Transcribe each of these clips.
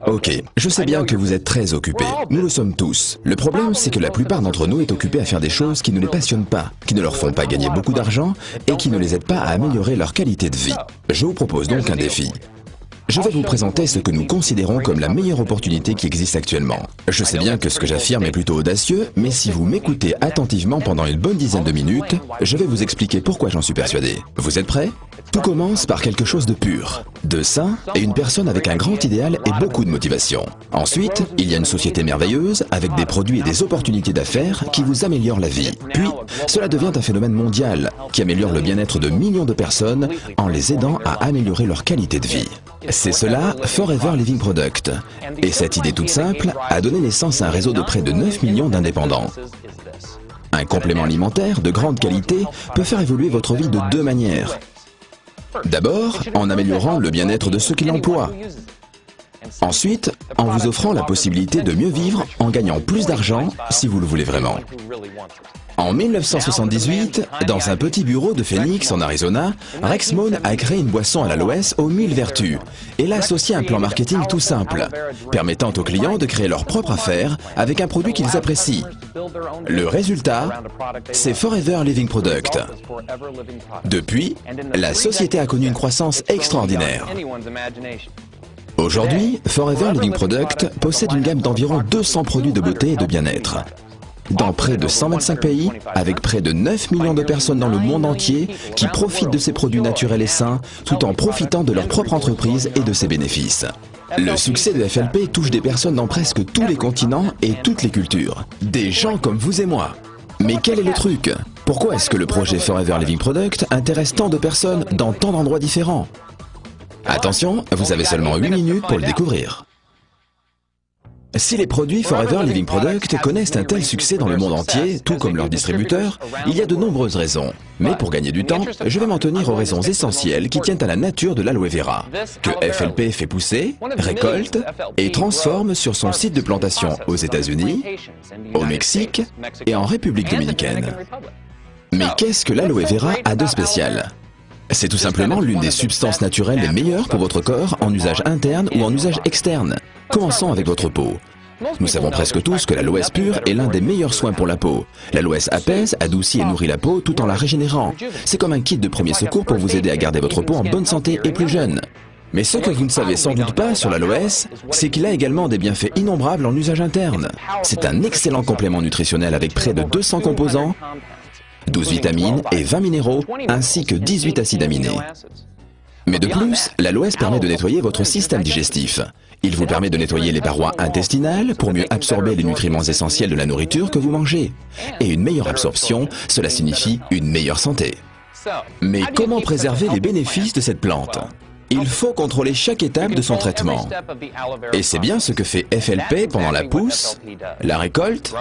Ok, je sais bien que vous êtes très occupés. Nous le sommes tous. Le problème, c'est que la plupart d'entre nous est occupés à faire des choses qui ne les passionnent pas, qui ne leur font pas gagner beaucoup d'argent et qui ne les aident pas à améliorer leur qualité de vie. Je vous propose donc un défi. Je vais vous présenter ce que nous considérons comme la meilleure opportunité qui existe actuellement. Je sais bien que ce que j'affirme est plutôt audacieux, mais si vous m'écoutez attentivement pendant une bonne dizaine de minutes, je vais vous expliquer pourquoi j'en suis persuadé. Vous êtes prêts? Tout commence par quelque chose de pur, de sain et une personne avec un grand idéal et beaucoup de motivation. Ensuite, il y a une société merveilleuse avec des produits et des opportunités d'affaires qui vous améliorent la vie. Puis, cela devient un phénomène mondial qui améliore le bien-être de millions de personnes en les aidant à améliorer leur qualité de vie. C'est cela, Forever Living Product. Et cette idée toute simple a donné naissance à un réseau de près de 9 millions d'indépendants. Un complément alimentaire de grande qualité peut faire évoluer votre vie de deux manières. D'abord, en améliorant le bien-être de ceux qui l'emploient. Ensuite, en vous offrant la possibilité de mieux vivre en gagnant plus d'argent si vous le voulez vraiment. En 1978, dans un petit bureau de Phoenix en Arizona, Rex Mohn a créé une boisson à l'aloès aux 1000 vertus et l'a associé à un plan marketing tout simple, permettant aux clients de créer leur propre affaire avec un produit qu'ils apprécient. Le résultat, c'est Forever Living Product. Depuis, la société a connu une croissance extraordinaire. Aujourd'hui, Forever Living Product possède une gamme d'environ 200 produits de beauté et de bien-être. Dans près de 125 pays, avec près de 9 millions de personnes dans le monde entier qui profitent de ces produits naturels et sains, tout en profitant de leur propre entreprise et de ses bénéfices. Le succès de FLP touche des personnes dans presque tous les continents et toutes les cultures. Des gens comme vous et moi. Mais quel est le truc? Pourquoi est-ce que le projet Forever Living Product intéresse tant de personnes dans tant d'endroits différents? Attention, vous avez seulement 8 minutes pour le découvrir. Si les produits Forever Living Product connaissent un tel succès dans le monde entier, tout comme leurs distributeurs, il y a de nombreuses raisons. Mais pour gagner du temps, je vais m'en tenir aux raisons essentielles qui tiennent à la nature de l'aloe vera, que FLP fait pousser, récolte et transforme sur son site de plantation aux États-Unis, au Mexique et en République dominicaine. Mais qu'est-ce que l'aloe vera a de spécial? C'est tout simplement l'une des substances naturelles les meilleures pour votre corps en usage interne ou en usage externe. Commençons avec votre peau. Nous savons presque tous que l'aloès pur est l'un des meilleurs soins pour la peau. L'aloès apaise, adoucit et nourrit la peau tout en la régénérant. C'est comme un kit de premier secours pour vous aider à garder votre peau en bonne santé et plus jeune. Mais ce que vous ne savez sans doute pas sur l'aloès, c'est qu'il a également des bienfaits innombrables en usage interne. C'est un excellent complément nutritionnel avec près de 200 composants, 12 vitamines et 20 minéraux, ainsi que 18 acides aminés. Mais de plus, l'aloès permet de nettoyer votre système digestif. Il vous permet de nettoyer les parois intestinales pour mieux absorber les nutriments essentiels de la nourriture que vous mangez. Et une meilleure absorption, cela signifie une meilleure santé. Mais comment préserver les bénéfices de cette plante? Il faut contrôler chaque étape de son traitement. Et c'est bien ce que fait FLP pendant la pousse, la récolte,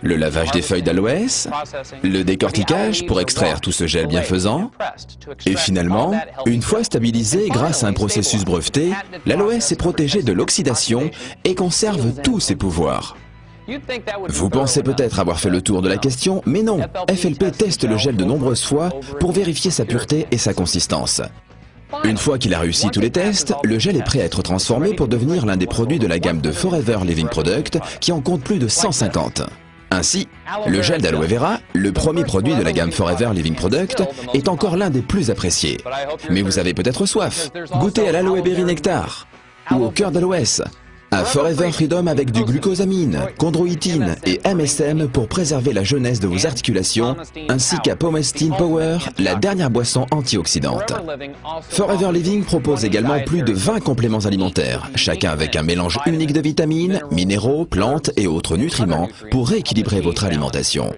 le lavage des feuilles d'aloès, le décortiquage pour extraire tout ce gel bienfaisant, et finalement, une fois stabilisé grâce à un processus breveté, l'aloès est protégé de l'oxydation et conserve tous ses pouvoirs. Vous pensez peut-être avoir fait le tour de la question, mais non, FLP teste le gel de nombreuses fois pour vérifier sa pureté et sa consistance. Une fois qu'il a réussi tous les tests, le gel est prêt à être transformé pour devenir l'un des produits de la gamme de Forever Living Product qui en compte plus de 150. Ainsi, le gel d'aloe vera, le premier produit de la gamme Forever Living Product, est encore l'un des plus appréciés. Mais vous avez peut-être soif. Goûtez à l'aloe berry nectar ou au cœur d'aloès. À Forever Freedom avec du glucosamine, chondroïtine et MSM pour préserver la jeunesse de vos articulations, ainsi qu'à Pomestine Power, la dernière boisson antioxydante. Forever Living propose également plus de 20 compléments alimentaires, chacun avec un mélange unique de vitamines, minéraux, plantes et autres nutriments pour rééquilibrer votre alimentation.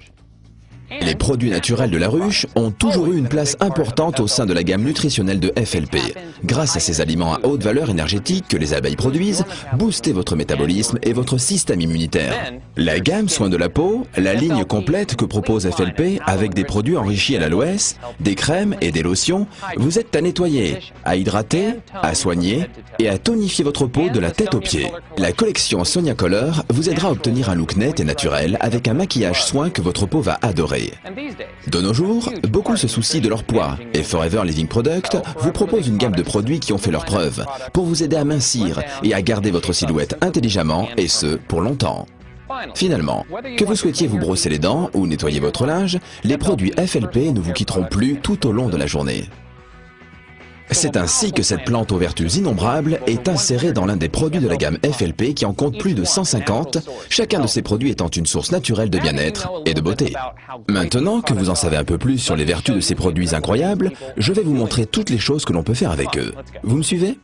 Les produits naturels de la ruche ont toujours eu une place importante au sein de la gamme nutritionnelle de FLP. Grâce à ces aliments à haute valeur énergétique que les abeilles produisent, boostez votre métabolisme et votre système immunitaire. La gamme soins de la peau, la ligne complète que propose FLP avec des produits enrichis à l'aloès, des crèmes et des lotions, vous aide à nettoyer, à hydrater, à soigner et à tonifier votre peau de la tête aux pieds. La collection Sonia Color vous aidera à obtenir un look net et naturel avec un maquillage soin que votre peau va adorer. améliorer. De nos jours, beaucoup se soucient de leur poids et Forever Living Product vous propose une gamme de produits qui ont fait leurs preuves pour vous aider à mincir et à garder votre silhouette intelligemment et ce, pour longtemps. Finalement, que vous souhaitiez vous brosser les dents ou nettoyer votre linge, les produits FLP ne vous quitteront plus tout au long de la journée. C'est ainsi que cette plante aux vertus innombrables est insérée dans l'un des produits de la gamme FLP qui en compte plus de 150, chacun de ces produits étant une source naturelle de bien-être et de beauté. Maintenant que vous en savez un peu plus sur les vertus de ces produits incroyables, je vais vous montrer toutes les choses que l'on peut faire avec eux. Vous me suivez ?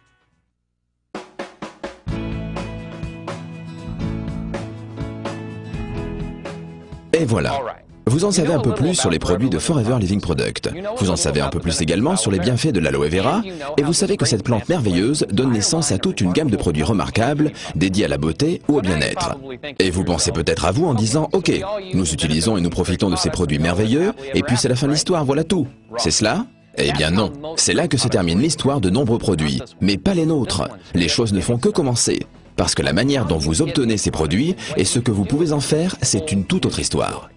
Et voilà. Vous en savez un peu plus sur les produits de Forever Living Product. Vous en savez un peu plus également sur les bienfaits de l'aloe vera, et vous savez que cette plante merveilleuse donne naissance à toute une gamme de produits remarquables, dédiés à la beauté ou au bien-être. Et vous pensez peut-être à vous en disant « Ok, nous utilisons et nous profitons de ces produits merveilleux, et puis c'est la fin de l'histoire, voilà tout. C'est cela ?» Eh bien non, c'est là que se termine l'histoire de nombreux produits, mais pas les nôtres. Les choses ne font que commencer. Parce que la manière dont vous obtenez ces produits et ce que vous pouvez en faire, c'est une toute autre histoire.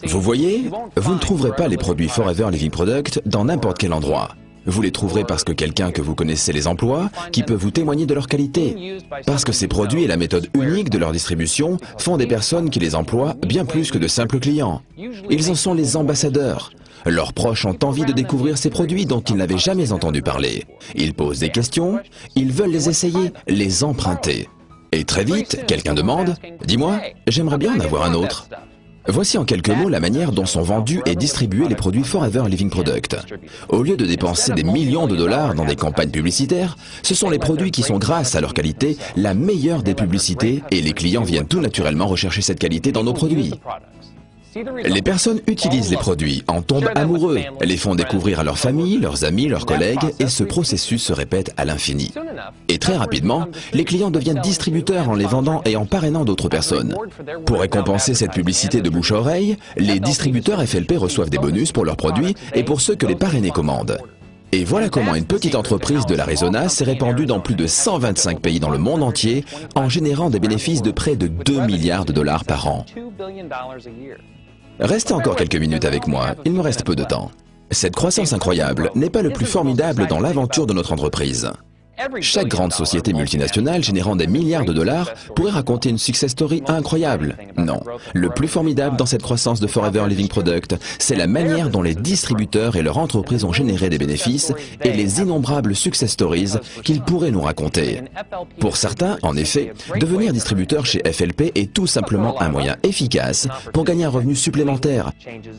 Vous voyez, vous ne trouverez pas les produits Forever Living Product dans n'importe quel endroit. Vous les trouverez parce que quelqu'un que vous connaissez les emploie, qui peut vous témoigner de leur qualité. Parce que ces produits et la méthode unique de leur distribution font des personnes qui les emploient bien plus que de simples clients. Ils en sont les ambassadeurs. Leurs proches ont envie de découvrir ces produits dont ils n'avaient jamais entendu parler. Ils posent des questions, ils veulent les essayer, les emprunter. Et très vite, quelqu'un demande « Dis-moi, j'aimerais bien en avoir un autre ». Voici en quelques mots la manière dont sont vendus et distribués les produits Forever Living Product. Au lieu de dépenser des millions de dollars dans des campagnes publicitaires, ce sont les produits qui sont, grâce à leur qualité, la meilleure des publicités et les clients viennent tout naturellement rechercher cette qualité dans nos produits. Les personnes utilisent les produits, en tombent amoureux, les font découvrir à leur famille, leurs amis, leurs collègues et ce processus se répète à l'infini. Et très rapidement, les clients deviennent distributeurs en les vendant et en parrainant d'autres personnes. Pour récompenser cette publicité de bouche à oreille, les distributeurs FLP reçoivent des bonus pour leurs produits et pour ceux que les parrainés commandent. Et voilà comment une petite entreprise de l'Arizona s'est répandue dans plus de 125 pays dans le monde entier en générant des bénéfices de près de 2 milliards de dollars par an. Restez encore quelques minutes avec moi, il me reste peu de temps. Cette croissance incroyable n'est pas le plus formidable dans l'aventure de notre entreprise. Chaque grande société multinationale générant des milliards de dollars pourrait raconter une success story incroyable. Non, le plus formidable dans cette croissance de Forever Living Product, c'est la manière dont les distributeurs et leurs entreprises ont généré des bénéfices et les innombrables success stories qu'ils pourraient nous raconter. Pour certains, en effet, devenir distributeur chez FLP est tout simplement un moyen efficace pour gagner un revenu supplémentaire.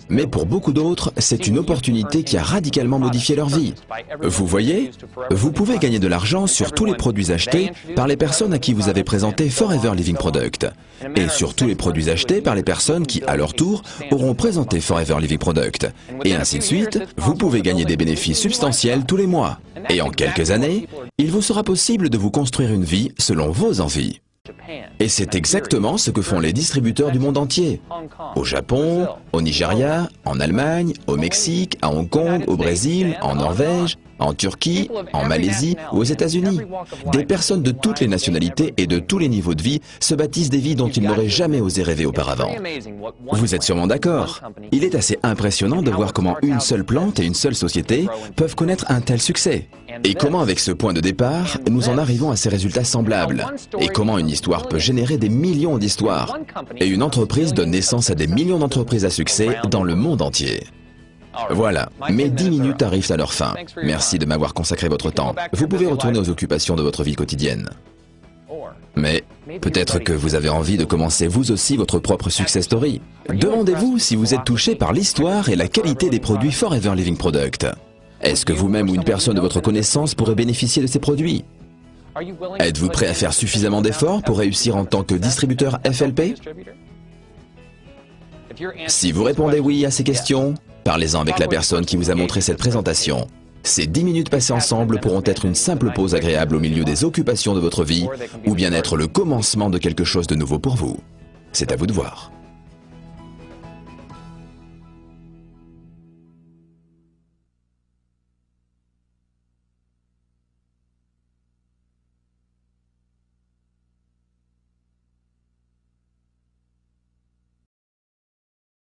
Mais pour beaucoup d'autres, c'est une opportunité qui a radicalement modifié leur vie. Vous voyez, vous pouvez gagner de l'argent sur tous les produits achetés par les personnes à qui vous avez présenté Forever Living Product et sur tous les produits achetés par les personnes qui, à leur tour, auront présenté Forever Living Product. Et ainsi de suite, vous pouvez gagner des bénéfices substantiels tous les mois. Et en quelques années, il vous sera possible de vous construire une vie selon vos envies. Et c'est exactement ce que font les distributeurs du monde entier. Au Japon, au Nigeria, en Allemagne, au Mexique, à Hong Kong, au Brésil, en Norvège, en Turquie, en Malaisie ou aux États-Unis. Des personnes de toutes les nationalités et de tous les niveaux de vie se bâtissent des vies dont ils n'auraient jamais osé rêver auparavant. Vous êtes sûrement d'accord. Il est assez impressionnant de voir comment une seule plante et une seule société peuvent connaître un tel succès. Et comment avec ce point de départ, nous en arrivons à ces résultats semblables. Et comment une histoire peut générer des millions d'histoires. Et une entreprise donne naissance à des millions d'entreprises à succès dans le monde entier. Voilà, mes 10 minutes arrivent à leur fin. Merci de m'avoir consacré votre temps. Vous pouvez retourner aux occupations de votre vie quotidienne. Mais peut-être que vous avez envie de commencer vous aussi votre propre success story. Demandez-vous si vous êtes touché par l'histoire et la qualité des produits Forever Living Product. Est-ce que vous-même ou une personne de votre connaissance pourrait bénéficier de ces produits? Êtes-vous prêt à faire suffisamment d'efforts pour réussir en tant que distributeur FLP? Si vous répondez oui à ces questions, parlez-en avec la personne qui vous a montré cette présentation. Ces 10 minutes passées ensemble pourront être une simple pause agréable au milieu des occupations de votre vie, ou bien être le commencement de quelque chose de nouveau pour vous. C'est à vous de voir.